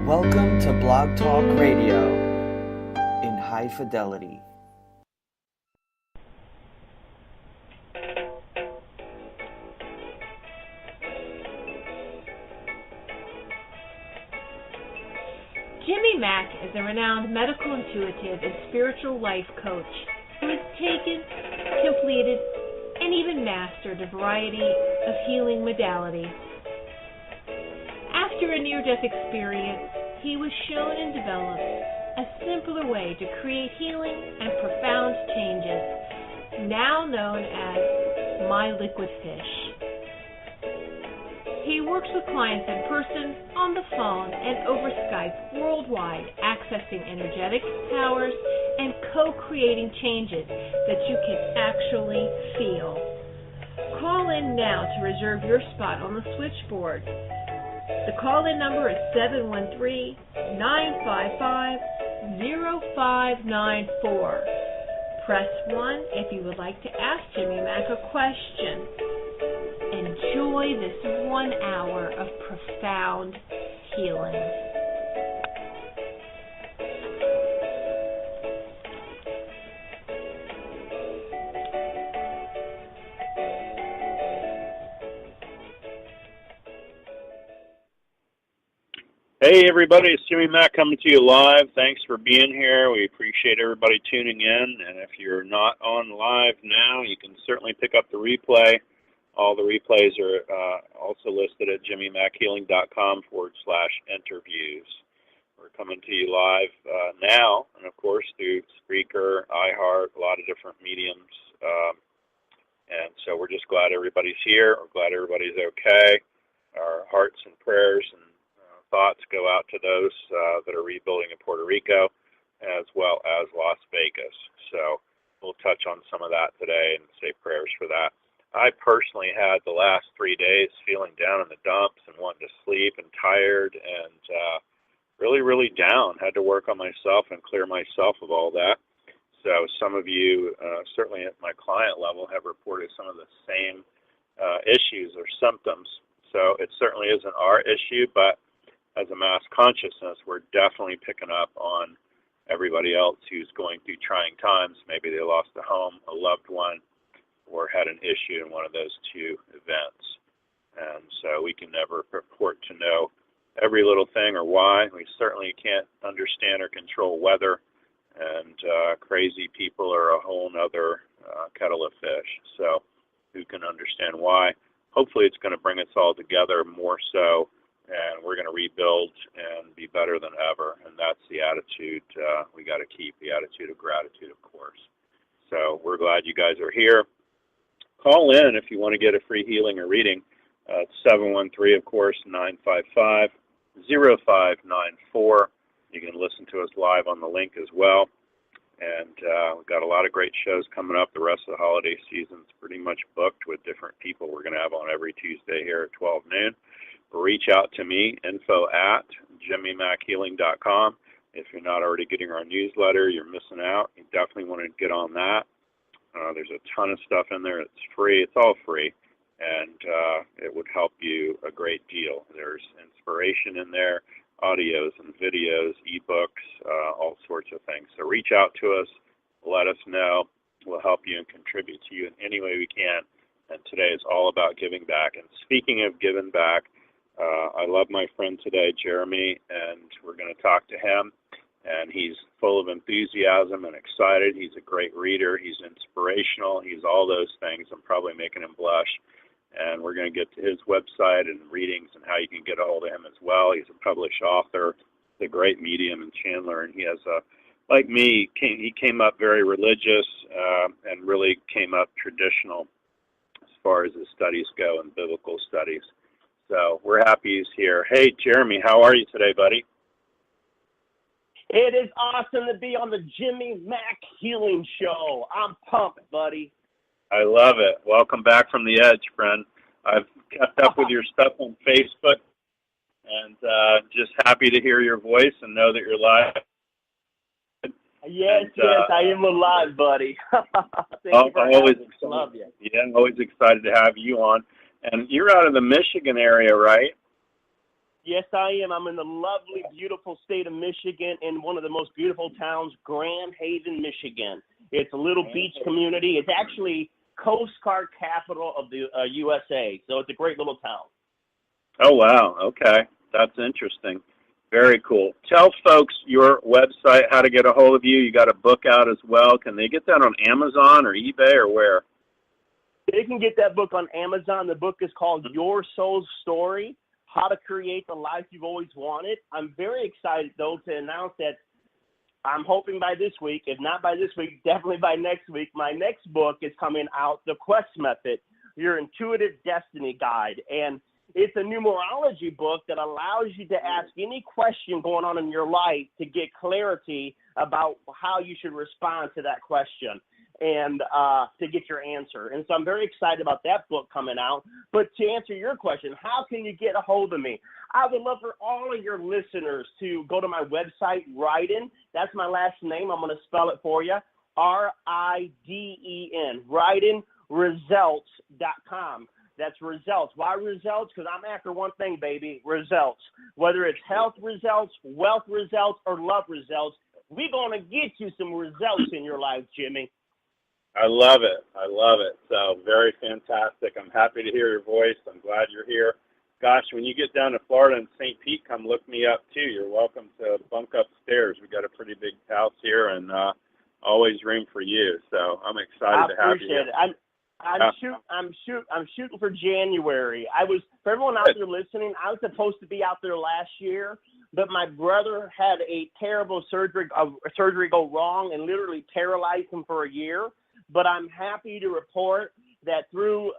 Welcome to Blog Talk Radio in high fidelity. Jimmy Mack is a renowned medical intuitive and spiritual life coach who has taken, completed, and even mastered a variety of healing modalities. After a near-death experience, he was shown and developed a simpler way to create healing and profound changes, now known as My Liquid Fish. He works with clients in person, on the phone, and over Skype worldwide, accessing energetic powers and co-creating changes that you can actually feel. Call in now to reserve your spot on the switchboard. The call-in number is 713-955-0594. Press 1 if you would like to ask Jimmy Mack a question. Enjoy this 1 hour of profound healing. Hey everybody, it's Jimmy Mack coming to you live. Thanks for being here. We appreciate everybody tuning in. And if you're not on live now, you can certainly pick up the replay. All the replays are also listed at jimmymackhealing.com/interviews. We're coming to you live now, and of course through Spreaker, iHeart, a lot of different mediums. And so we're just glad everybody's here. We're glad everybody's okay. Our hearts and prayers and thoughts go out to those that are rebuilding in Puerto Rico as well as Las Vegas. So we'll touch on some of that today and say prayers for that. I personally had the last 3 days feeling down in the dumps and wanting to sleep and tired and really, really down. Had to work on myself and clear myself of all that. So some of you, certainly at my client level, have reported some of the same issues or symptoms. So it certainly isn't our issue, but as a mass consciousness, we're definitely picking up on everybody else who's going through trying times. Maybe they lost a home, a loved one, or had an issue in one of those two events. And so we can never purport to know every little thing or why. We certainly can't understand or control weather, and crazy people are a whole other kettle of fish. So who can understand why? Hopefully it's going to bring us all together more so, and we're going to rebuild and be better than ever. And that's the attitude we got to keep, the attitude of gratitude, of course. So we're glad you guys are here. Call in if you want to get a free healing or reading. It's 713, of course, 955-0594. You can listen to us live on the link as well. And we've got a lot of great shows coming up. The rest of the holiday season's pretty much booked with different people we're going to have on every Tuesday here at 12 noon. Reach out to me, info@jimmymackhealing.com. If you're not already getting our newsletter, you're missing out. You definitely want to get on that. There's a ton of stuff in there. It's free. It's all free. And it would help you a great deal. There's inspiration in there, audios and videos, ebooks, all sorts of things. So reach out to us. Let us know. We'll help you and contribute to you in any way we can. And today is all about giving back. And speaking of giving back, I love my friend today, Jeremy, and we're going to talk to him. And he's full of enthusiasm and excited. He's a great reader. He's inspirational. He's all those things. I'm probably making him blush. And we're going to get to his website and readings and how you can get a hold of him as well. He's a published author, a great medium and channeler. And he has like me, he came up very religious and really came up traditional as far as his studies go and biblical studies. So we're happy he's here. Hey, Jeremy, how are you today, buddy? It is awesome to be on the Jimmy Mack Healing Show. I'm pumped, buddy. I love it. Welcome back from the edge, friend. I've kept up with your stuff on Facebook, and just happy to hear your voice and know that you're live. Yes, I am alive, buddy. Thank you for always having me. Love you. Yeah, I'm always excited to have you on. And you're out of the Michigan area, right? Yes, I am. I'm in the lovely, beautiful state of Michigan in one of the most beautiful towns, Grand Haven, Michigan. It's a little beach community. It's actually Coast Guard capital of the USA, so it's a great little town. Oh, wow. Okay. That's interesting. Very cool. Tell folks your website, how to get a hold of you. You got a book out as well. Can they get that on Amazon or eBay or where? They can get that book on Amazon. The book is called Your Soul's Story, How to Create the Life You've Always Wanted. I'm very excited, though, to announce that I'm hoping by this week, if not by this week, definitely by next week, my next book is coming out, The Quest Method, Your Intuitive Destiny Guide. And it's a numerology book that allows you to ask any question going on in your life to get clarity about how you should respond to that question and to get your answer. And so I'm very excited about that book coming out. But to answer your question, how can you get a hold of me? I would love for all of your listeners to go to my website, Riden. That's my last name. I'm going to spell it for you, R-I-D-E-N, RidenResults.com. That's results. Why results? Because I'm after one thing, baby, results. Whether it's health results, wealth results, or love results, we're going to get you some results in your life, Jimmy. I love it. I love it. So very fantastic. I'm happy to hear your voice. I'm glad you're here. Gosh, when you get down to Florida and St. Pete, come look me up, too. You're welcome to bunk upstairs. We got a pretty big house here and always room for you. So I'm excited to have you. I appreciate it. I'm shooting for January. For everyone out there listening, I was supposed to be out there last year, but my brother had a terrible surgery go wrong and literally paralyzed him for a year. But I'm happy to report that through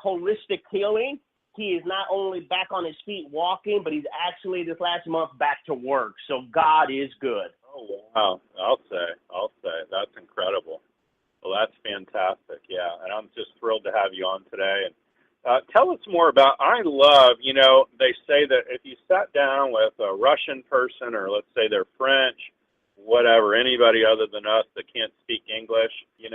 holistic healing, he is not only back on his feet walking, but he's actually this last month back to work. So God is good. Oh, wow. I'll say. That's incredible. Well, that's fantastic, yeah, and I'm just thrilled to have you on today. And tell us more about, I love, they say that if you sat down with a Russian person or let's say they're French, whatever, anybody other than us that can't speak English, you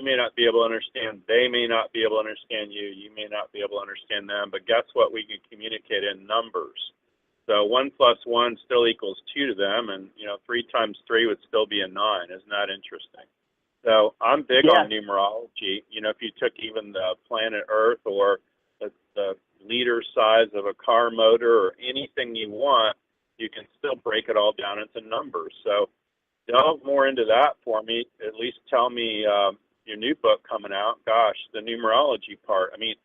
may not be able to understand, they may not be able to understand you, you may not be able to understand them, but guess what? We can communicate in numbers. So 1 + 1 still equals 2 to them, and, 3 × 3 would still be a 9. Isn't that interesting? So I'm big on numerology. If you took even the planet Earth or the liter size of a car motor or anything you want, you can still break it all down into numbers. So delve more into that for me. At least tell me your new book coming out. Gosh, the numerology part. I mean,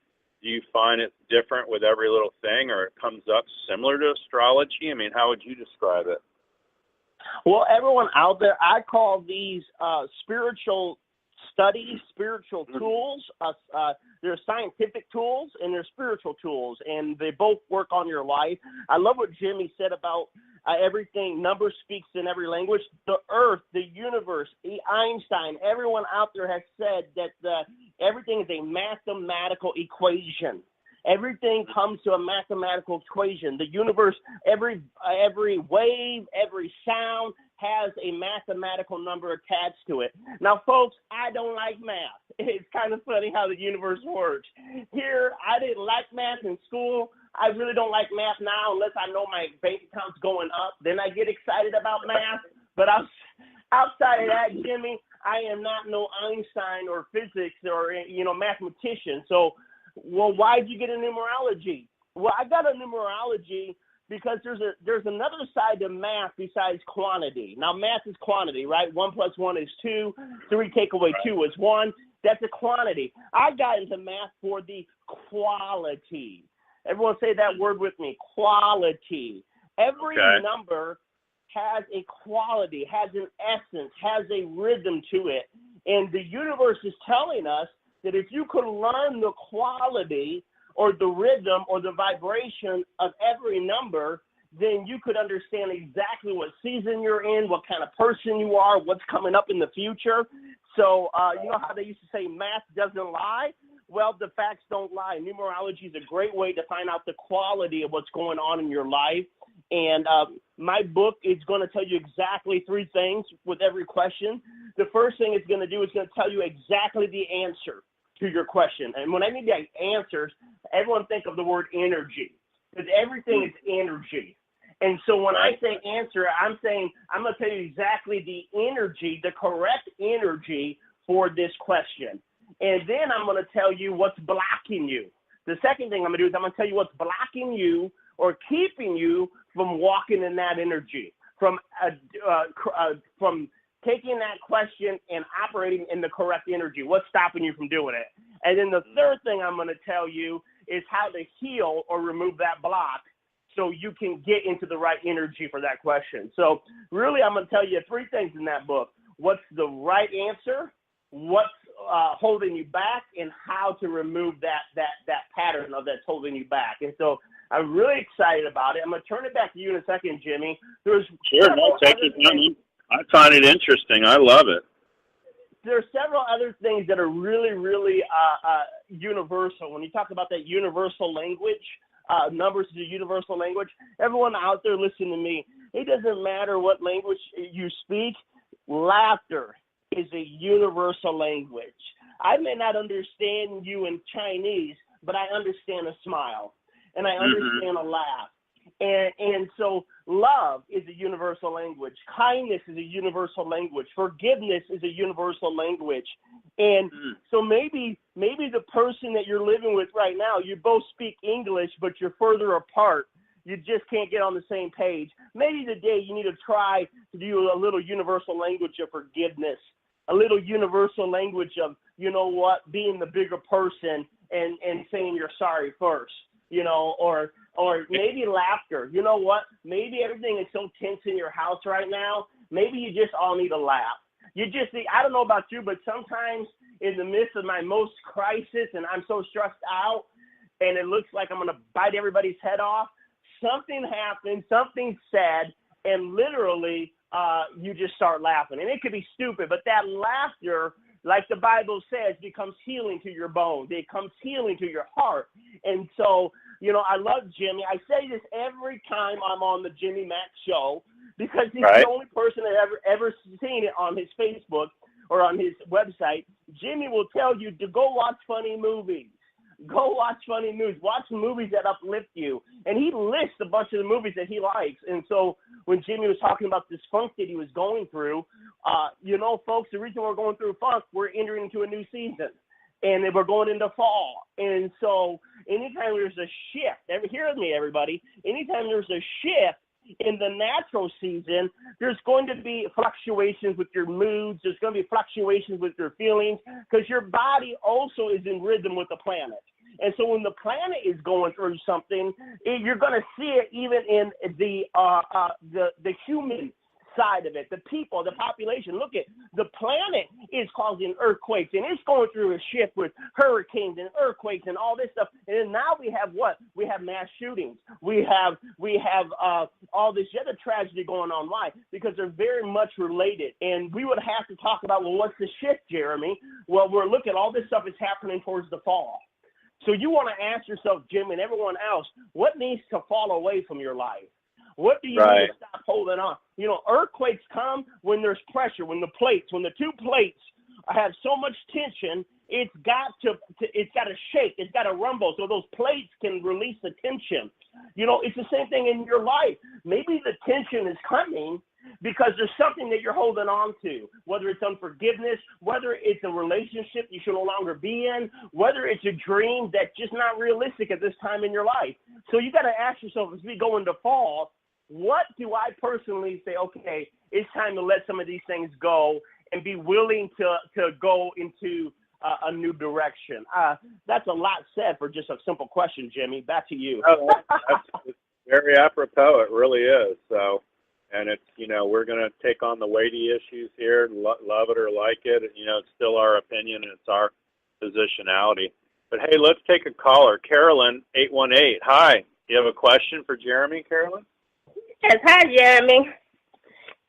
do you find it's different with every little thing or it comes up similar to astrology? I mean, how would you describe it? Well, everyone out there, I call these spiritual studies, spiritual tools. They're scientific tools and they're spiritual tools, and they both work on your life. I love what Jimmy said about everything. Number speaks in every language. The earth, the universe, Einstein, everyone out there has said that everything is a mathematical equation. Everything comes to a mathematical equation. The universe, every wave, every sound has a mathematical number attached to it. Now, folks, I don't like math. It's kind of funny how the universe works. Here, I didn't like math in school. I really don't like math now unless I know my bank account's going up. Then I get excited about math. But outside of that, Jimmy, I am not no Einstein or physics or, mathematician. So, well, why'd you get a numerology? Well, I got a numerology because there's another side to math besides quantity. Now, math is quantity, right? 1 + 1 is 2. 3 take away 2 is 1. That's a quantity. I got into math for the quality. Everyone say that word with me, quality. Every number has a quality, has an essence, has a rhythm to it. And the universe is telling us that if you could learn the quality or the rhythm or the vibration of every number, then you could understand exactly what season you're in, what kind of person you are, what's coming up in the future. So you know how they used to say math doesn't lie? Well, the facts don't lie. Numerology is a great way to find out the quality of what's going on in your life. And my book is going to tell you exactly 3 things with every question. The first thing it's going to do is going to tell you exactly the answer to your question. And when I mean the answers, everyone think of the word energy. because everything is energy. And so when I say answer, I'm saying I'm going to tell you exactly the energy, the correct energy for this question. And then I'm going to tell you what's blocking you. The second thing I'm going to do is I'm going to tell you what's blocking you or keeping you from walking in that energy, from taking that question and operating in the correct energy. What's stopping you from doing it? And then the third thing I'm going to tell you is how to heal or remove that block so you can get into the right energy for that question. So really, I'm going to tell you 3 things in that book. What's the right answer, what's holding you back, and how to remove that pattern of that's holding you back. And so I'm really excited about it. I'm going to turn it back to you in a second, Jimmy. Sure, no, take your time. I find it interesting. I love it. There are several other things that are really, really universal. When you talk about that universal language, numbers is a universal language. Everyone out there, listen to me. It doesn't matter what language you speak. Laughter is a universal language. I may not understand you in Chinese, but I understand a smile, and I understand a laugh. And so love is a universal language. Kindness is a universal language. Forgiveness is a universal language. And so maybe the person that you're living with right now, you both speak English, but you're further apart. You just can't get on the same page. Maybe today you need to try to do a little universal language of forgiveness, a little universal language of, you know what, being the bigger person and saying you're sorry first, you know, or maybe laughter. You know what? Maybe everything is so tense in your house right now. Maybe you just all need to laugh. You just need, I don't know about you, but sometimes in the midst of my most crisis and I'm so stressed out and it looks like I'm going to bite everybody's head off, something happens, something said, and literally you just start laughing. And it could be stupid, but that laughter, like the Bible says, becomes healing to your bones. It becomes healing to your heart. And so, you know, I love Jimmy. I say this every time I'm on the Jimmy Mack show because he's the only person that ever seen it on his Facebook or on his website. Jimmy will tell you to go watch funny movies. Go watch funny movies. Watch movies that uplift you. And he lists a bunch of the movies that he likes. And so when Jimmy was talking about this funk that he was going through, you know, folks, the reason we're going through funk, we're entering into a new season. And we're going into fall. And so anytime there's a shift, hear me, everybody, anytime there's a shift in the natural season, there's going to be fluctuations with your moods. There's going to be fluctuations with your feelings because your body also is in rhythm with the planet. And so when the planet is going through something, you're going to see it even in the human side of it, the people, the population. Look at the planet is causing earthquakes, and it's going through a shift with hurricanes and earthquakes and all this stuff. And then now we have what? We have mass shootings. We have all this other tragedy going on. Why? Because they're very much related. And we would have to talk about, well, what's the shift, Jeremy? Well, we're looking, all this stuff is happening towards the fall. So you want to ask yourself, Jim, and everyone else, what needs to fall away from your life? What do you need to stop holding on? You know, earthquakes come when there's pressure, when the two plates have so much tension, it's got to shake, it's got to rumble, so those plates can release the tension. You know, it's the same thing in your life. Maybe the tension is coming because there's something that you're holding on to, whether it's unforgiveness, whether it's a relationship you should no longer be in, whether it's a dream that's just not realistic at this time in your life. So you got to ask yourself, as we go into fall, what do I personally say, okay, it's time to let some of these things go and be willing to go into a new direction? That's a lot said for just a simple question, Jimmy. Back to you. Oh, that's very apropos. It really is. So, and it's, you know, we're going to take on the weighty issues here, love it or like it. You know, it's still our opinion and it's our positionality. But hey, let's take a caller. Carolyn, 818. Hi. You have a question for Jeremy, Carolyn? Yes, hi, Jeremy.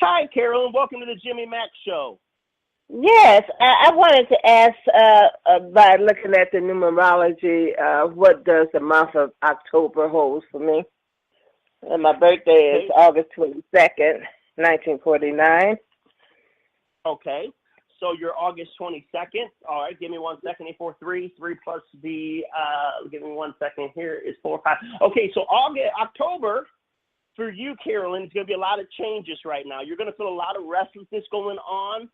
Hi, Carolyn. Welcome to the Jimmy Mack Show. Yes, I wanted to ask, by looking at the numerology, what does the month of October hold for me? And my birthday is August 22nd, 1949. Okay. So you're August 22nd. All right, give me 1 second. 843, 3 plus the, give me 1 second here, is 4, 5. Okay, so October, for you, Carolyn, it's going to be a lot of changes right now. You're going to feel a lot of restlessness going on.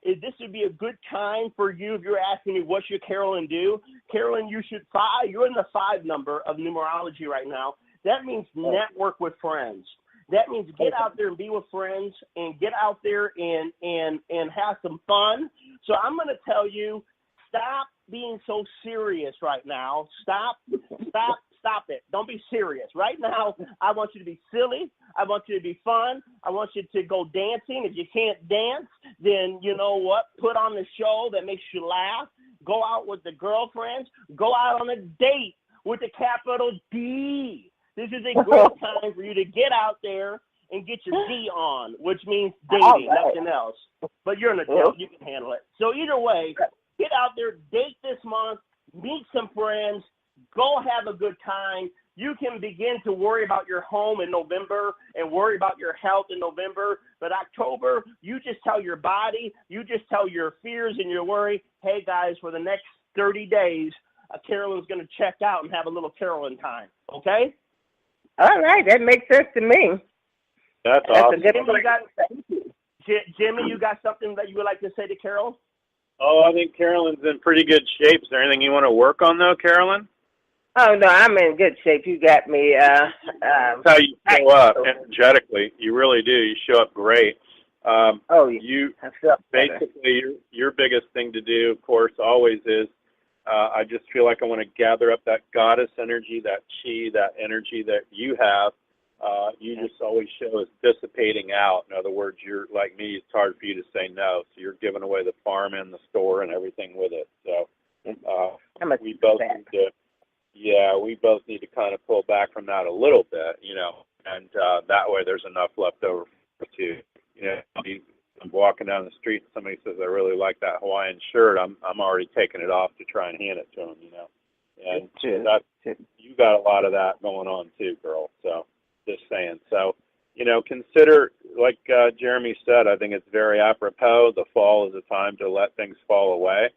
This would be a good time for you if you're asking me, what should Carolyn do? Carolyn, you're in the 5 number of numerology right now. That means network with friends. That means get out there and be with friends and get out there and have some fun. So I'm going to tell you, stop being so serious right now. Stop it. Don't be serious. Right now, I want you to be silly. I want you to be fun. I want you to go dancing. If you can't dance, then you know what? Put on the show that makes you laugh. Go out with the girlfriends. Go out on a date with a capital D. This is a great time for you to get out there and get your D on, which means dating, nothing else. But you're an adult. You can handle it. So either way, get out there, date this month, meet some friends, go have a good time. You can begin to worry about your home in November and worry about your health in November. But October, you just tell your body, you just tell your fears and your worry, hey, guys, for the next 30 days, Carolyn's going to check out and have a little Carolyn time. Okay? All right. That makes sense to me. That's awesome. Jimmy, you got something that you would like to say to Carol? Oh, I think Carolyn's in pretty good shape. Is there anything you want to work on, though, Carolyn? Oh, no, I'm in good shape. You got me. That's how you show up energetically. You really do. You show up great. You basically, your biggest thing to do, of course, always is, I just feel like I want to gather up that goddess energy, that chi, that energy that you have. You just always show as dissipating out. In other words, you're like me, it's hard for you to say no. So you're giving away the farm and the store and everything with it. So we both need to kind of pull back from that a little bit, and that way there's enough left over to, I'm walking down the street and somebody says, I really like that Hawaiian shirt. I'm already taking it off to try and hand it to them, And you got a lot of that going on too, girl. So just saying. So, consider, like Jeremy said, I think it's very apropos. The fall is a time to let things fall away.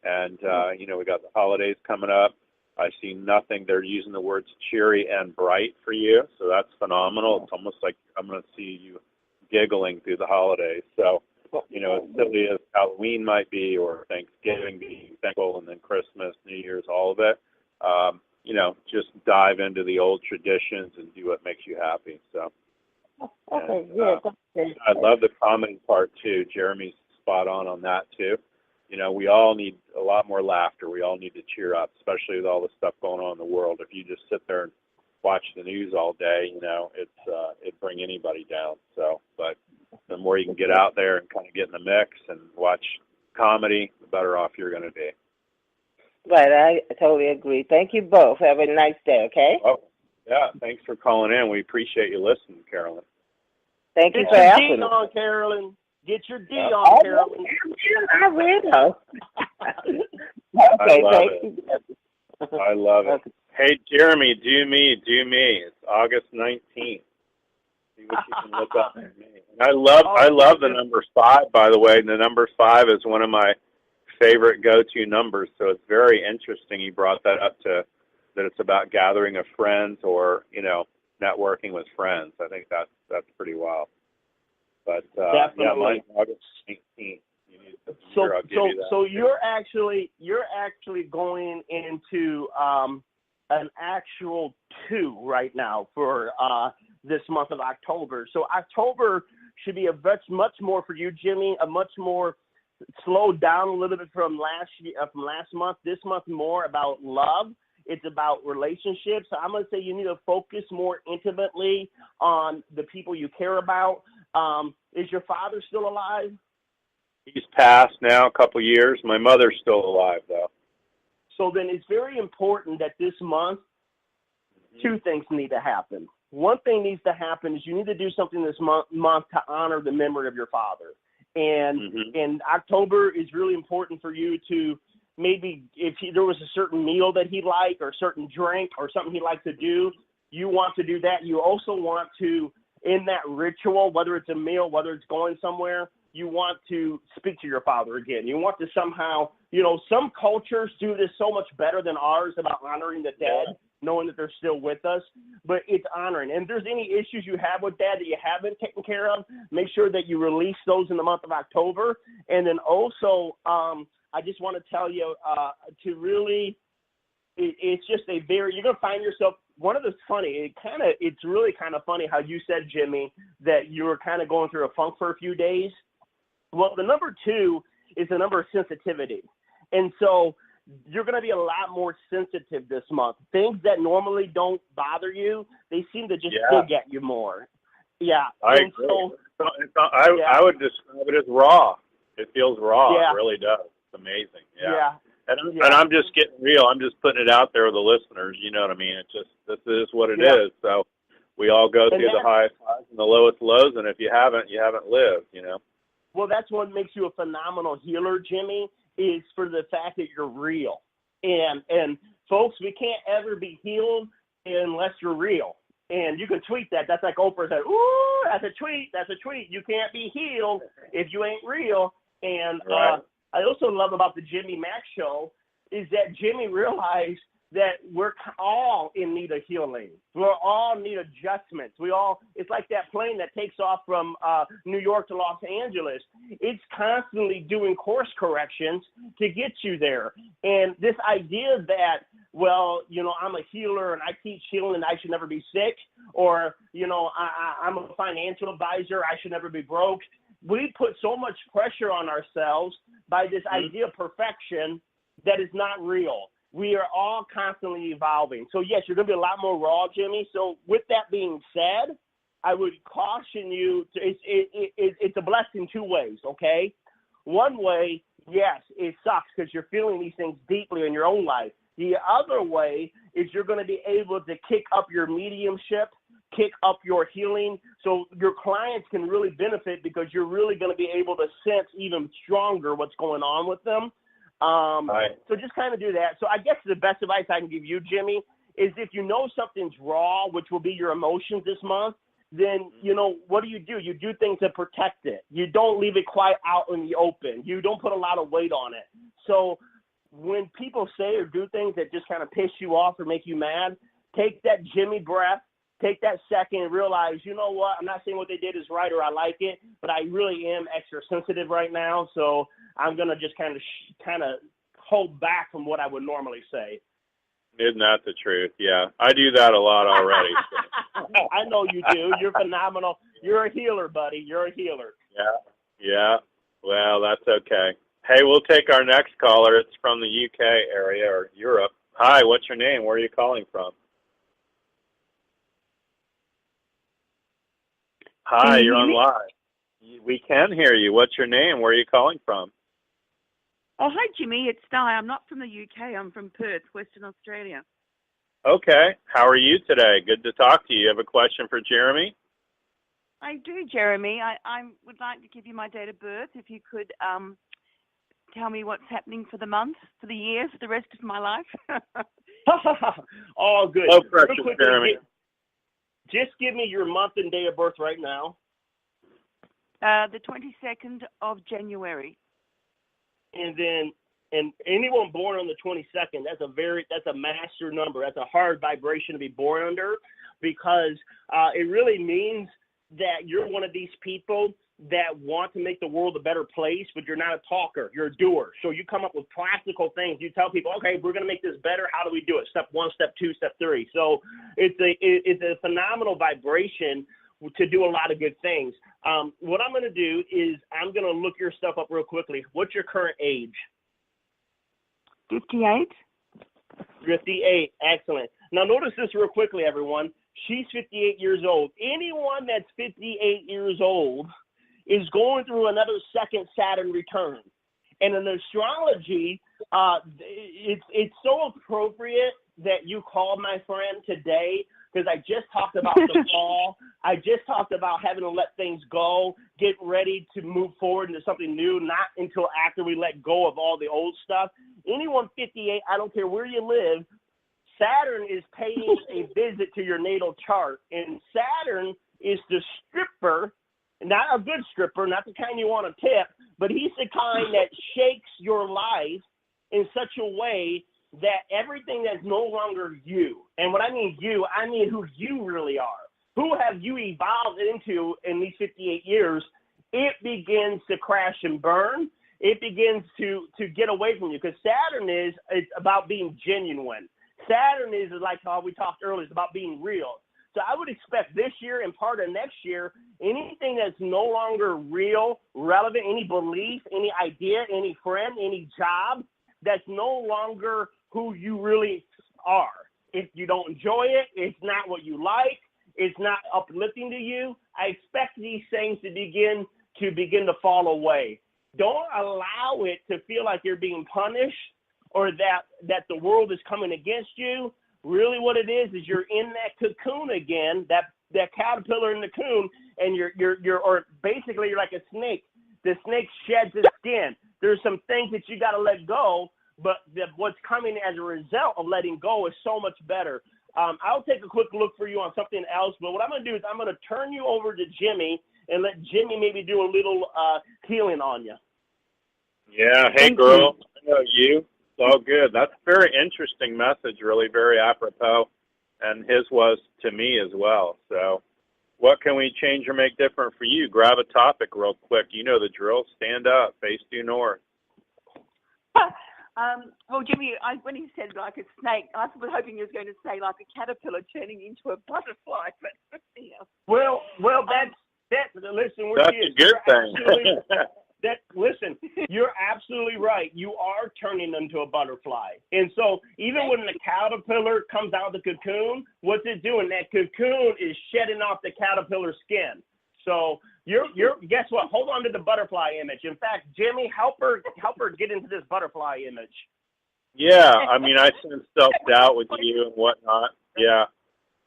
And, we got the holidays coming up. I see nothing. They're using the words cheery and bright for you. So that's phenomenal. It's almost like I'm going to see you giggling through the holidays. So, as silly as Halloween might be, or Thanksgiving being thankful, and then Christmas, New Year's, all of it, just dive into the old traditions and do what makes you happy. So, I love the comedy part too. Jeremy's spot on that too. We all need a lot more laughter. We all need to cheer up, especially with all the stuff going on in the world. If you just sit there and watch the news all day, it'd bring anybody down. So, but the more you can get out there and kind of get in the mix and watch comedy, the better off you're going to be. Right, I totally agree. Thank you both. Have a nice day, okay? Oh, yeah, thanks for calling in. We appreciate you listening, Carolyn. Thank you for asking. Get your D on, Carolyn. Get your D on, Carolyn. I will. Okay, thank you. I love it. Hey, Jeremy, do me. It's August 19th. See what you can look up for me. And I love the number 5, by the way. The number 5 is one of my favorite go-to numbers, so it's very interesting you brought that up, to that it's about gathering of friends or networking with friends. I think that's pretty wild. But mine's August 19th. So you're actually going into an actual 2 right now for this month of October. So October should be much more for you, Jimmy, a much more slowed down a little bit from last month. This month more about love. It's about relationships. So I'm going to say you need to focus more intimately on the people you care about. Is your father still alive? He's passed now a couple years. My mother's still alive, though. So then it's very important that this month, 2 things need to happen. One thing needs to happen is you need to do something this month to honor the memory of your father. And October is really important for you to maybe, if there was a certain meal that he liked or a certain drink or something he liked to do, you want to do that. You also want to, in that ritual, whether it's a meal, whether it's going somewhere, you want to speak to your father again. You want to somehow, some cultures do this so much better than ours about honoring the dead, knowing that they're still with us, but it's honoring. And if there's any issues you have with dad that you haven't taken care of, make sure that you release those in the month of October. And then also, I just want to tell you to really, it's just you're going to find yourself, it's really kind of funny how you said, Jimmy, that you were kind of going through a funk for a few days. Well, the number 2 is the number of sensitivity. And so you're going to be a lot more sensitive this month. Things that normally don't bother you, they seem to just dig at you more. Yeah. I agree. So, I would describe it as raw. It feels raw. It really does. It's amazing. Yeah. And I'm just getting real. I'm just putting it out there with the listeners. You know what I mean? It's just, this is what it is. So we all go through the highest highs and the lowest lows. And if you haven't lived, Well, that's what makes you a phenomenal healer, Jimmy, is for the fact that you're real. And folks, we can't ever be healed unless you're real. And you can tweet that. That's like Oprah said, ooh, that's a tweet. That's a tweet. You can't be healed if you ain't real. And I also love about the Jimmy Mack show is that Jimmy realized that we're all in need of healing. We all need adjustments. It's like that plane that takes off from New York to Los Angeles. It's constantly doing course corrections to get you there. And this idea that, I'm a healer and I teach healing, I should never be sick, or, I'm a financial advisor, I should never be broke. We put so much pressure on ourselves by this idea of perfection that is not real. We are all constantly evolving. So, yes, you're going to be a lot more raw, Jimmy. So, with that being said, I would caution you, it's a blessing 2 ways, okay? One way, yes, it sucks because you're feeling these things deeply in your own life. The other way is you're going to be able to kick up your mediumship, kick up your healing, so your clients can really benefit because you're really going to be able to sense even stronger what's going on with them. So just kind of do that. So I guess the best advice I can give you, Jimmy, is if you know something's raw, which will be your emotions this month, then, what do? You do things to protect it. You don't leave it quite out in the open. You don't put a lot of weight on it. So when people say or do things that just kind of piss you off or make you mad, take that Jimmy breath, take that second and realize, you know what, I'm not saying what they did is right or I like it, but I really am extra sensitive right now, so I'm going to just kind of hold back from what I would normally say. Isn't that the truth? Yeah. I do that a lot already. So. I know you do. You're phenomenal. You're a healer, buddy. You're a healer. Yeah. Well, that's okay. Hey, we'll take our next caller. It's from the UK area or Europe. Hi, what's your name? Where are you calling from? Hi, you're on live. We can hear you. What's your name? Where are you calling from? Oh, hi, Jimmy. It's Di. I'm not from the UK. I'm from Perth, Western Australia. Okay. How are you today? Good to talk to you. You have a question for Jeremy? I do, Jeremy. I would like to give you my date of birth. If you could tell me what's happening for the month, for the year, for the rest of my life. All good. No pressure, Jeremy. Just give me your month and day of birth right now. The 22nd of January. And anyone born on the 22nd, that's a master number. That's a hard vibration to be born under, because it really means that you're one of these people that want to make the world a better place, but you're not a talker. You're a doer. So you come up with practical things. You tell people, okay, we're going to make this better. How do we do it? Step 1, step 2, step 3. So it's a phenomenal vibration to do a lot of good things. What I'm going to do is I'm going to look your stuff up real quickly. What's your current age? 58. 58. Excellent. Now notice this real quickly, everyone. She's 58 years old. Anyone that's 58 years old is going through another second Saturn return. And in astrology, it's so appropriate that you called my friend today, because I just talked about the fall. I just talked about having to let things go, get ready to move forward into something new, not until after we let go of all the old stuff. Anyone 58, I don't care where you live, Saturn is paying a visit to your natal chart, and Saturn is the stripper not a good stripper, not the kind you want to tip, but he's the kind that shakes your life in such a way that everything that's no longer you, and when I mean you, I mean who you really are. Who have you evolved into in these 58 years? It begins to crash and burn. It begins to get away from you, because Saturn it's about being genuine. Saturn is like how we talked earlier, it's about being real. So I would expect this year and part of next year, anything that's no longer real, relevant, any belief, any idea, any friend, any job, that's no longer who you really are. If you don't enjoy it, it's not what you like, it's not uplifting to you, I expect these things to begin to fall away. Don't allow it to feel like you're being punished or that the world is coming against you. Really what it is you're in that cocoon again, that caterpillar in the cocoon, and you're basically you're like a snake. The snake sheds its skin. There's some things that you got to let go, but what's coming as a result of letting go is so much better. I'll take a quick look for you on something else, but what I'm going to do is I'm going to turn you over to Jimmy and let Jimmy maybe do a little healing on you. Yeah. Hey, girl. I know you. It's all good. That's a very interesting message, really very apropos, and his was to me as well. So what can we change or make different for you? Grab a topic real quick. You know the drill. Stand up. Face due north. Well, Jimmy, when he said like a snake, I was hoping he was going to say like a caterpillar turning into a butterfly. But yeah. Well, that's listen. That's a good thing. Listen, you're absolutely right. You are turning into a butterfly, and so even when the caterpillar comes out of the cocoon, what's it doing? That cocoon is shedding off the caterpillar skin. So you're guess what? Hold on to the butterfly image. In fact, Jimmy, help her get into this butterfly image. Yeah, I mean, I sense self-doubt with you and whatnot. Yeah.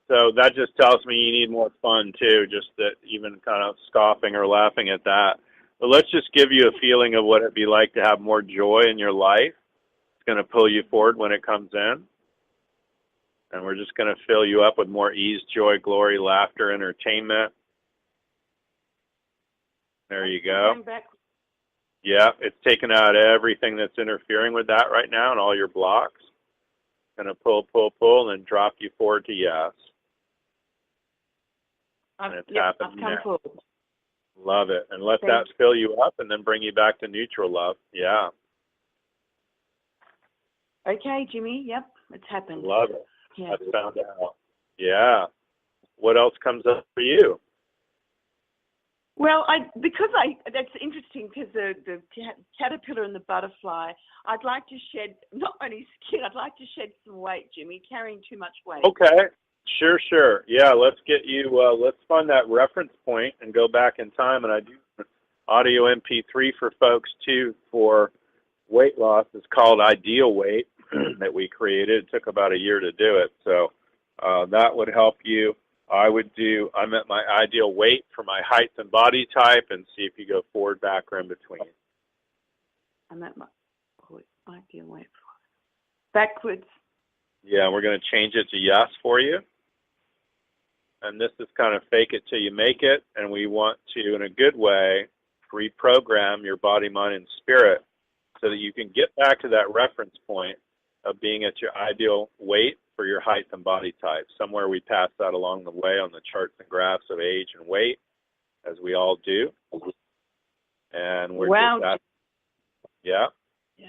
So that just tells me you need more fun, too, just that even kind of scoffing or laughing at that. But let's just give you a feeling of what it'd be like to have more joy in your life. It's going to pull you forward when it comes in. And we're just going to fill you up with more ease, joy, glory, laughter, entertainment. There you go. Yeah, it's taking out everything that's interfering with that right now and all your blocks. Going to pull, and then drop you forward to yes. And it's happening now. Love it. And let that fill you up and then bring you back to neutral, love. Yeah. Okay, Jimmy. Yep, it's happened. Love it. Yeah. That's found out. Yeah. What else comes up for you? Well, that's interesting because the caterpillar and the butterfly, I'd like to shed not only skin, I'd like to shed some weight, Jimmy, carrying too much weight. Okay. Sure. Yeah, let's get you, let's find that reference point and go back in time. And I do audio MP3 for folks, too, for weight loss. It's called Ideal Weight that we created. It took about a year to do it. So that would help you. I'm at my ideal weight for my height and body type and see if you go forward, back, or in between. I'm at my ideal weight. Backwards. Yeah, we're going to change it to yes for you. And this is kind of fake it till you make it. And we want to, in a good way, reprogram your body, mind, and spirit so that you can get back to that reference point of being at your ideal weight for your height and body type. Somewhere we pass that along the way on the charts and graphs of age and weight, as we all do. And we're just that. Yeah.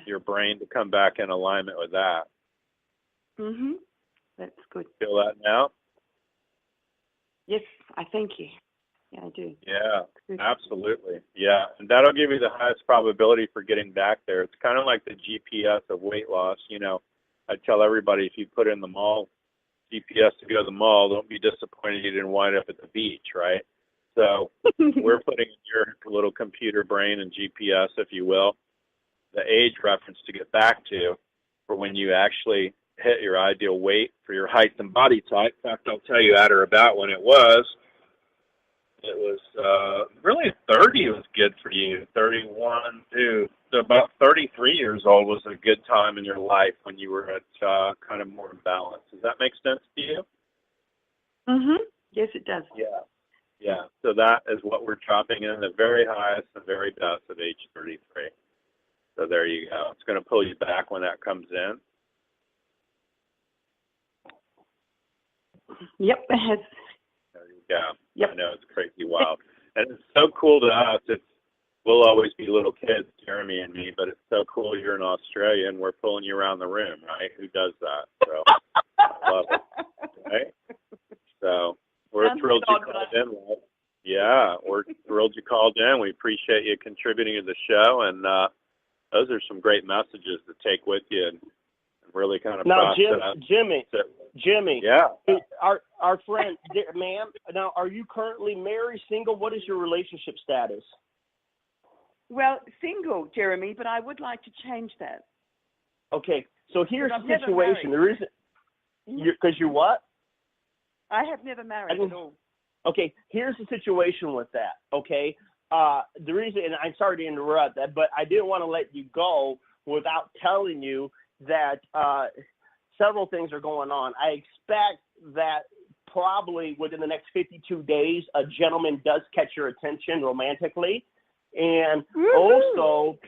Your brain to come back in alignment with that. Mhm. That's good. Feel that now? Yes, I thank you. Yeah, I do. Yeah, absolutely. Yeah, and that'll give you the highest probability for getting back there. It's kind of like the GPS of weight loss. You know, I tell everybody if you put in the mall GPS to go to the mall, don't be disappointed you didn't wind up at the beach, right? So we're putting in your little computer brain and GPS, if you will, the age reference to get back to for when you actually hit your ideal weight for your height and body type. In fact, I'll tell you at or about when it was. It was really 30 was good for you. 31 to about 33 years old was a good time in your life when you were at kind of more balance. Does that make sense to you? Mhm. Yes, it does. Yeah. Yeah, so that is what we're dropping in, the very highest and very best at age 33. So there you go. It's going to pull you back when that comes in. Yep, it has. There you go. Yep. I know, it's crazy wild. And it's so cool to us. We'll always be little kids, Jeremy and me, but it's so cool you're in Australia and we're pulling you around the room, right? Who does that? So I love it, right? So we're thrilled you called in. Yeah, we're thrilled you called in. We appreciate you contributing to the show, and those are some great messages to take with you and really kind of now, process. Jimmy. Yeah. Our friend, ma'am. Now, are you currently married, single? What is your relationship status? Well, single, Jeremy, but I would like to change that. Okay, so here's the situation. There isn't, because you're what? I have never married at all. Okay, here's the situation with that, okay? The reason, and I'm sorry to interrupt that, but I didn't want to let you go without telling you that several things are going on. I expect that probably within the next 52 days, a gentleman does catch your attention romantically. And also,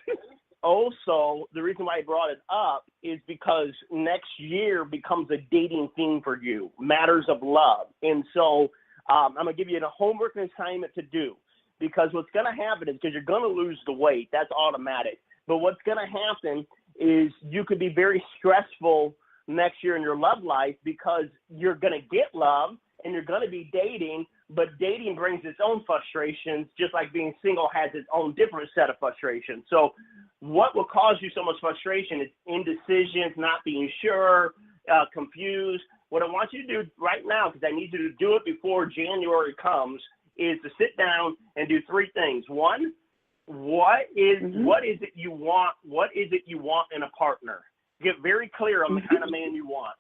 the reason why I brought it up is because next year becomes a dating theme for you, matters of love. And so I'm going to give you a homework and assignment to do, because what's going to happen is, because you're going to lose the weight, that's automatic. But what's going to happen is you could be very stressful next year in your love life, because you're going to get love and you're going to be dating, but dating brings its own frustrations, just like being single has its own different set of frustrations. So what will cause you so much frustration is indecisions, not being sure, confused. What I want you to do right now, because I need you to do it before January comes, is to sit down and do three things. One, what is it you want? What is it you want in a partner? Get very clear on the kind of man you want.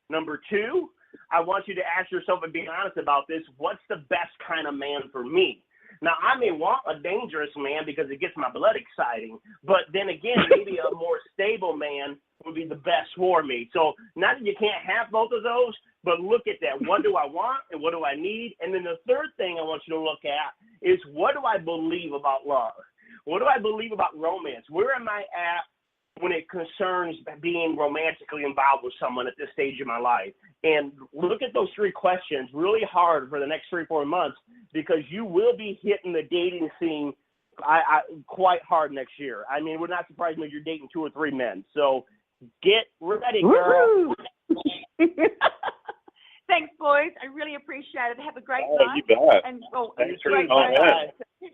Number two, I want you to ask yourself and be honest about this. What's the best kind of man for me? Now, I may want a dangerous man because it gets my blood exciting, but then again, maybe a more stable man would be the best for me. So not that you can't have both of those, but look at that. What do I want and what do I need? And then the third thing I want you to look at is, what do I believe about love? What do I believe about romance? Where am I at when it concerns being romantically involved with someone at this stage of my life? And look at those three questions really hard for the next 3-4 months, because you will be hitting the dating scene quite hard next year. I mean, we're not surprised when you're dating 2 or 3 men. So get ready, girl. Thanks, boys. I really appreciate it. Have a great Oh, night. you bet. And Thanks for great calling in.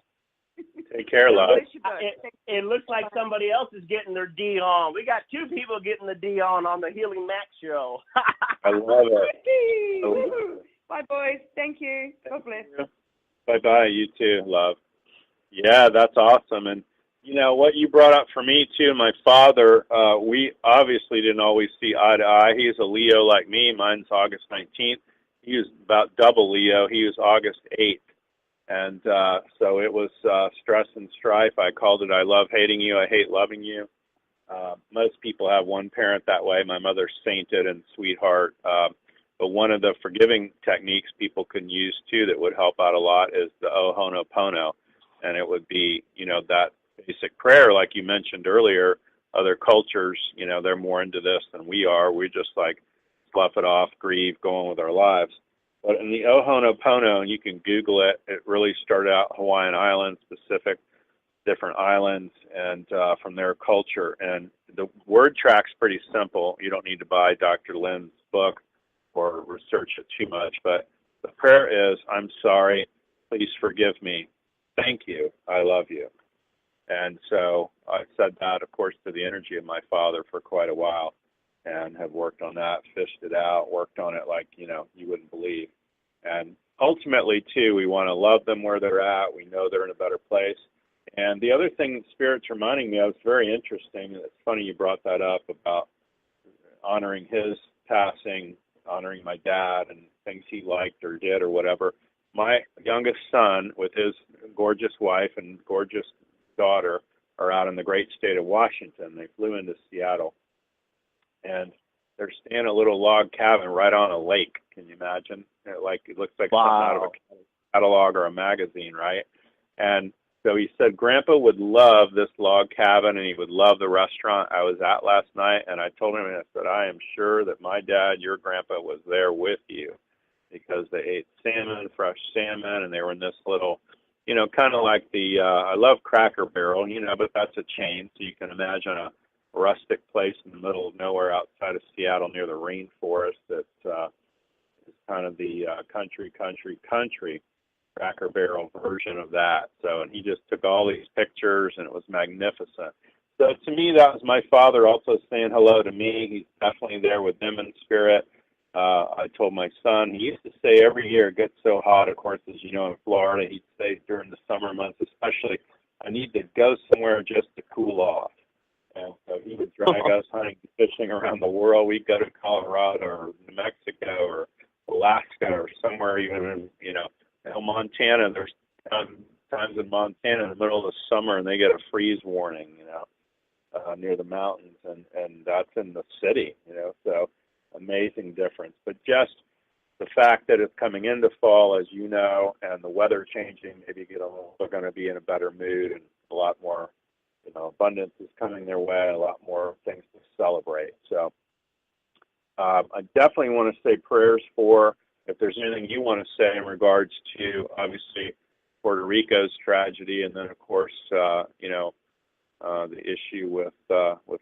Take care, love. It looks like somebody else is getting their D on. We got 2 people getting the D on the Healing Mack show. I love it. Bye, boys. Thank you. God bless. Bye-bye. You too, love. Yeah, that's awesome. And, you know, what you brought up for me, too, my father, we obviously didn't always see eye to eye. He's a Leo like me. Mine's August 19th. He was about double Leo. He was August 8th. And so it was stress and strife. I called it I love hating you, I hate loving you. Most people have one parent that way. My mother's sainted and sweetheart. But one of the forgiving techniques people can use, too, that would help out a lot is the Ho'oponopono. And it would be, you know, that basic prayer, like you mentioned earlier. Other cultures, you know, they're more into this than we are. We just, like, slough it off, grieve, go on with our lives. But in the Ho'oponopono, and you can Google it, it really started out Hawaiian Islands, Pacific, different islands, and from their culture. And the word track's pretty simple. You don't need to buy Dr. Lynn's book or research it too much. But the prayer is, I'm sorry, please forgive me. Thank you, I love you. And so I said that, of course, to the energy of my father for quite a while, and have worked on that, fished it out, worked on it like, you know, you wouldn't believe. And ultimately, too, we want to love them where they're at. We know they're in a better place. And the other thing that Spirit's reminding me of, it's very interesting, and it's funny you brought that up about honoring his passing, honoring my dad and things he liked or did or whatever. My youngest son with his gorgeous wife and gorgeous daughter are out in the great state of Washington. They flew into Seattle. And they're staying in a little log cabin right on a lake. Can you imagine? It looks like something out of catalog or a magazine, right? And so he said Grandpa would love this log cabin and he would love the restaurant I was at last night. And I told him, and I said, I am sure that my dad, your grandpa, was there with you because they ate salmon, fresh salmon, and they were in this little, you know, kind of like the, I love Cracker Barrel, you know, but that's a chain. So you can imagine a rustic place in the middle of nowhere outside of Seattle near the rainforest that is kind of the country Cracker Barrel version of that. So, and he just took all these pictures, and it was magnificent. So to me, that was my father also saying hello to me. He's definitely there with them in spirit. I told my son, he used to say every year it gets so hot, of course, as you know, in Florida, he'd say during the summer months especially, I need to go somewhere just to cool off. And so he would drag us hunting and fishing around the world. We'd go to Colorado or New Mexico or Alaska or somewhere even in, you know, Montana. There's times in Montana in the middle of the summer and they get a freeze warning, you know, near the mountains, and that's in the city, you know, so amazing difference. But just the fact that it's coming into fall, as you know, and the weather changing, maybe they're going to be in a better mood and a lot more, you know, abundance is coming their way, a lot more things to celebrate. So I definitely want to say prayers for, if there's anything you want to say in regards to, obviously, Puerto Rico's tragedy, and then, of course, you know, the issue with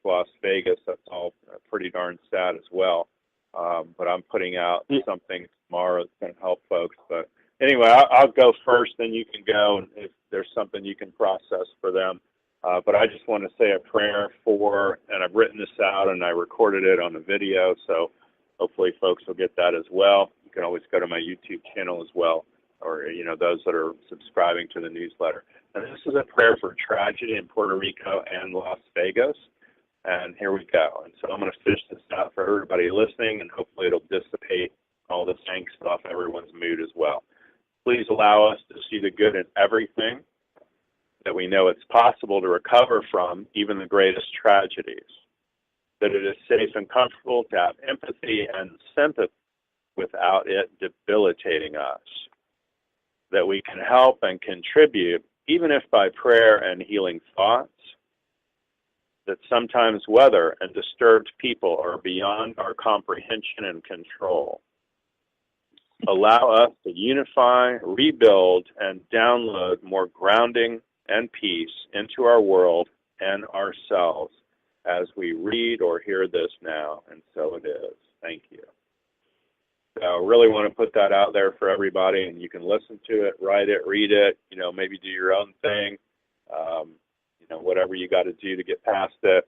Las Vegas. That's all pretty darn sad as well. But I'm putting out something tomorrow that's going to help folks. But anyway, I'll go first, then you can go, and if there's something you can process for them. But I just want to say a prayer for, and I've written this out and I recorded it on the video, so hopefully folks will get that as well. You can always go to my YouTube channel as well, or, you know, those that are subscribing to the newsletter. And this is a prayer for tragedy in Puerto Rico and Las Vegas. And here we go. And so I'm going to fish this out for everybody listening, and hopefully it'll dissipate all this angst off everyone's mood as well. Please allow us to see the good in everything, that we know it's possible to recover from even the greatest tragedies, that it is safe and comfortable to have empathy and sympathy without it debilitating us, that we can help and contribute, even if by prayer and healing thoughts, that sometimes weather and disturbed people are beyond our comprehension and control. Allow us to unify, rebuild, and download more grounding and peace into our world and ourselves as we read or hear this now, and so it is. Thank you. So I really want to put that out there for everybody, and you can listen to it, write it, read it, you know, maybe do your own thing, you know, whatever you got to do to get past it.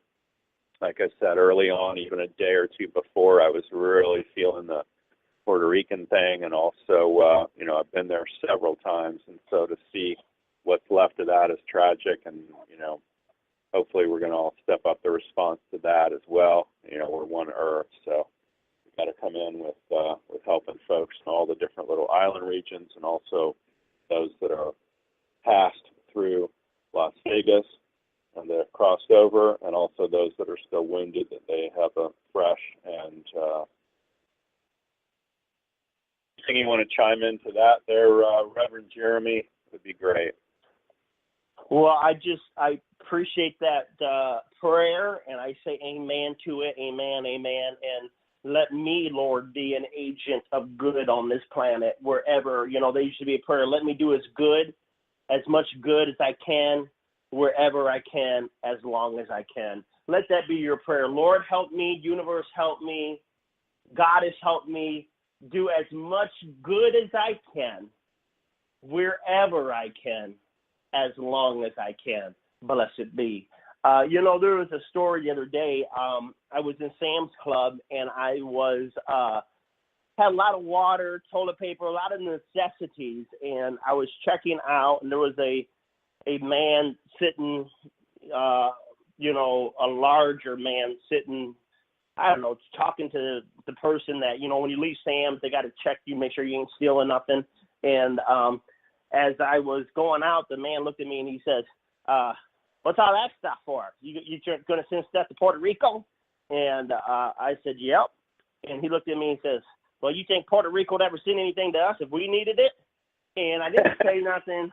Like I said early on, even a day or two before, I was really feeling the Puerto Rican thing, and also, you know, I've been there several times, and so to see what's left of that is tragic, and, you know, hopefully we're going to all step up the response to that as well. You know, we're one Earth, so we've got to come in with helping folks in all the different little island regions, and also those that are passed through Las Vegas and that have crossed over, and also those that are still wounded, that they have a fresh and anything you want to chime into that there, Reverend Jeremy, would be great. Well, I appreciate that prayer, and I say amen to it, amen, amen, and let me, Lord, be an agent of good on this planet, wherever, you know, there used to be a prayer, let me do as much good as I can, wherever I can, as long as I can. Let that be your prayer. Lord, help me, universe, help me, God has helped me do as much good as I can, wherever I can, as long as I can. Blessed be. You know, there was a story the other day. I was in Sam's Club, and I was had a lot of water, toilet paper, a lot of necessities, and I was checking out, and there was a man sitting, you know, a larger man sitting, I don't know, talking to the person that, you know, when you leave Sam's, they got to check you, make sure you ain't stealing nothing. And as I was going out, the man looked at me and he says, what's all that stuff for? You going to send stuff to Puerto Rico? And I said, yep. And he looked at me and says, well, you think Puerto Rico would ever send anything to us if we needed it? And I didn't say nothing.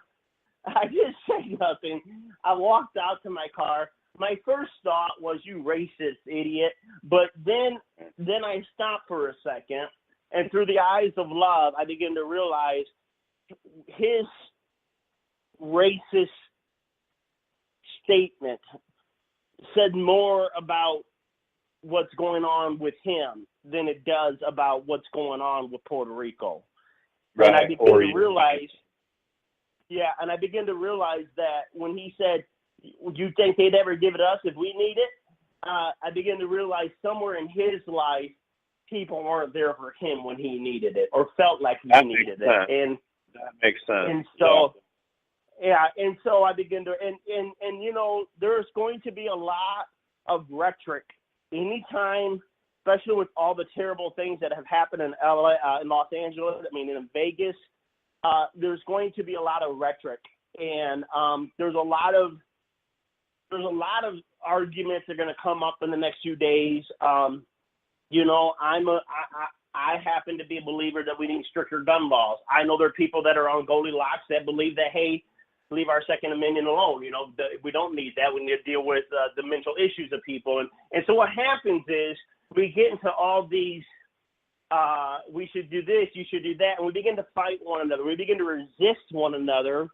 I walked out to my car. My first thought was, you racist idiot. But then I stopped for a second, and through the eyes of love, I began to realize his racist statement said more about what's going on with him than it does about what's going on with Puerto Rico. Right. And I began to realize, and I began to realize that when he said, "Would you think they'd ever give it us if we need it?" I began to realize somewhere in his life, people weren't there for him when he needed it or felt like he needed it. And that makes sense. And so, and so I began to, and you know, there's going to be a lot of rhetoric anytime, especially with all the terrible things that have happened in LA, in Los Angeles. I mean, in Vegas, there's going to be a lot of rhetoric, and there's a lot of arguments that are going to come up in the next few days. You know, I happen to be a believer that we need stricter gun laws. I know there are people that are on Goldilocks that believe that, hey, leave our Second Amendment alone. You know, we don't need that. We need to deal with the mental issues of people. And so what happens is we get into all these, we should do this, you should do that, and we begin to fight one another. We begin to resist one another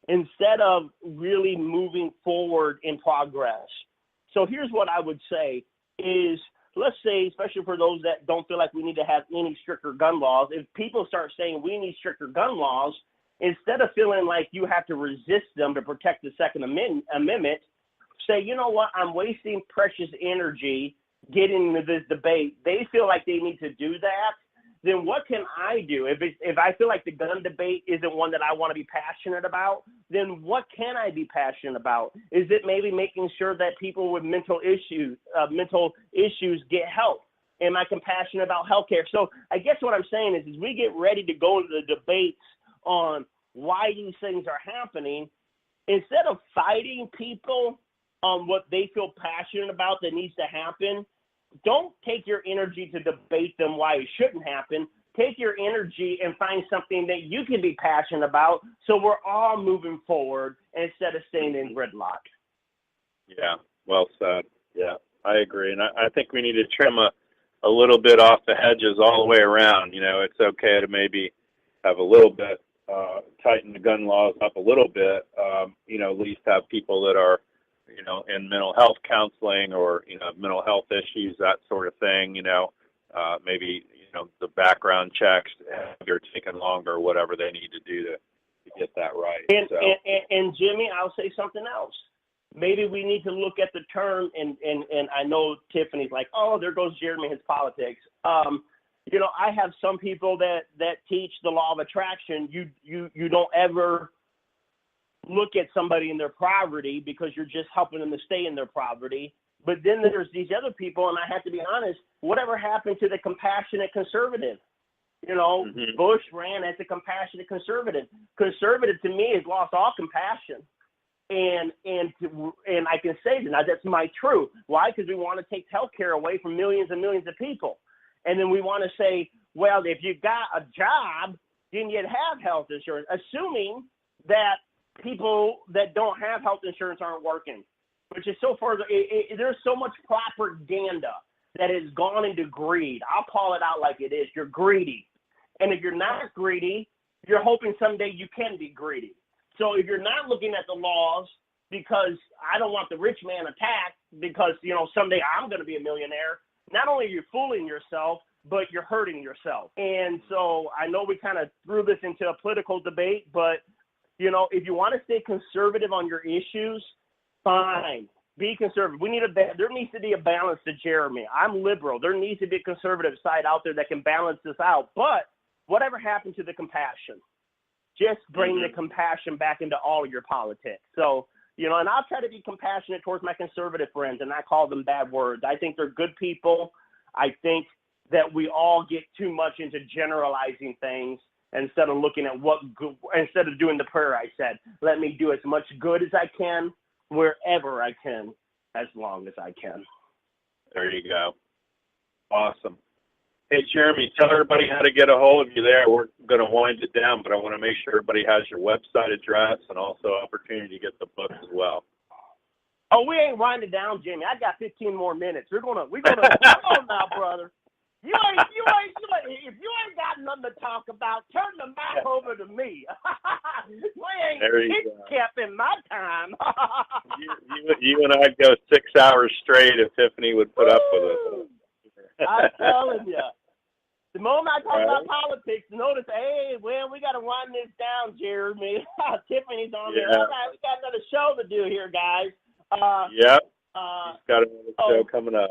instead of really moving forward in progress. So here's what I would say is, let's say, especially for those that don't feel like we need to have any stricter gun laws, if people start saying we need stricter gun laws, instead of feeling like you have to resist them to protect the Second Amendment, say, you know what, I'm wasting precious energy getting into this debate. They feel like they need to do that. Then what can I do? If I feel like the gun debate isn't one that I want to be passionate about, then what can I be passionate about? Is it maybe making sure that people with mental issues get help? Am I compassionate about healthcare? So I guess what I'm saying is we get ready to go into the debates on why these things are happening, instead of fighting people on what they feel passionate about that needs to happen, don't take your energy to debate them why it shouldn't happen. Take your energy and find something that you can be passionate about so we're all moving forward instead of staying in gridlock. Yeah, well said. Yeah, I agree. And I think we need to trim a little bit off the hedges all the way around. You know, it's okay to maybe have a little bit, tighten the gun laws up a little bit, you know, at least have people that are, you know, in mental health counseling or, you know, mental health issues, that sort of thing, you know, maybe, you know, the background checks, if you're taking longer, whatever they need to do to get that right. And Jimmy, I'll say something else. Maybe we need to look at the term, and I know Tiffany's like, oh, there goes Jeremy, his politics. You know, I have some people that teach the law of attraction. You don't ever look at somebody in their poverty because you're just helping them to stay in their poverty. But then there's these other people, and I have to be honest, whatever happened to the compassionate conservative? You know, Bush ran as a compassionate conservative. Conservative to me has lost all compassion. And I can say that that's my truth. Why? Because we want to take health care away from millions and millions of people. And then we want to say, well, if you got a job, then you'd have health insurance, assuming that people that don't have health insurance aren't working, which is so far. There's so much propaganda that has gone into greed. I'll call it out like it is. You're greedy. And if you're not greedy, you're hoping someday you can be greedy. So if you're not looking at the laws because I don't want the rich man attacked because, you know, someday I'm going to be a millionaire, not only are you fooling yourself, but you're hurting yourself. And so I know we kind of threw this into a political debate, but, you know, if you want to stay conservative on your issues, fine. Be conservative. There needs to be a balance to Jeremy. I'm liberal. There needs to be a conservative side out there that can balance this out. But whatever happened to the compassion? Just bring the compassion back into all of your politics. So, you know, and I'll try to be compassionate towards my conservative friends and not call them bad words. I think they're good people. I think that we all get too much into generalizing things instead of looking at instead of doing the prayer I said. Let me do as much good as I can, wherever I can, as long as I can. There you go. Awesome. Hey, Jeremy, tell everybody how to get a hold of you there. We're going to wind it down, but I want to make sure everybody has your website address and also opportunity to get the book as well. Oh, we ain't winding down, Jimmy. I got 15 more minutes. We're gonna come on now, brother. If you ain't got nothing to talk about, turn the mic over to me. We ain't keeping my time. you and I'd go 6 hours straight if Tiffany would put up with it. I'm telling you. The moment I talk about politics, notice, hey, well, we got to wind this down, Jeremy. Tiffany's on there. All right, we got another show to do here, guys. Yep. He's got another show coming up.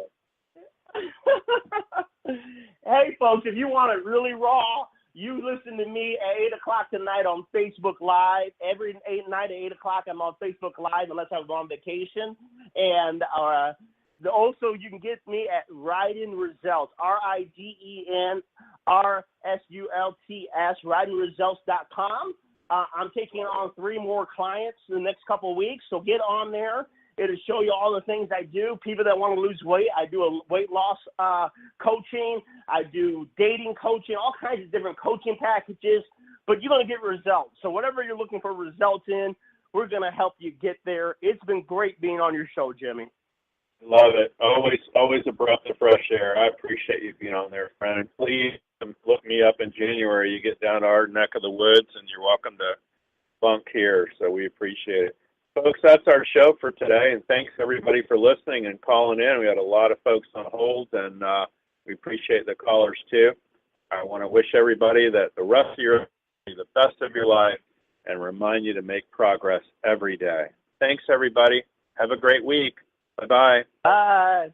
Hey, folks, if you want it really raw, you listen to me at 8 o'clock tonight on Facebook Live. Every night at 8 o'clock, I'm on Facebook Live unless I'm on vacation. And also, you can get me at Riden Results, RIDEN RSULTS, RidenResults.com. I'm taking on 3 more clients in the next couple of weeks, so get on there. It'll show you all the things I do. People that want to lose weight, I do a weight loss coaching. I do dating coaching, all kinds of different coaching packages, but you're going to get results. So whatever you're looking for results in, we're going to help you get there. It's been great being on your show, Jimmy. Love it. Always a breath of fresh air. I appreciate you being on there, friend. And please look me up in January. You get down to our neck of the woods, and you're welcome to bunk here. So we appreciate it. Folks, that's our show for today, and thanks everybody for listening and calling in. We had a lot of folks on hold, and we appreciate the callers too. I want to wish everybody that the rest of your life be the best of your life and remind you to make progress every day. Thanks, everybody. Have a great week. Bye-bye. Bye.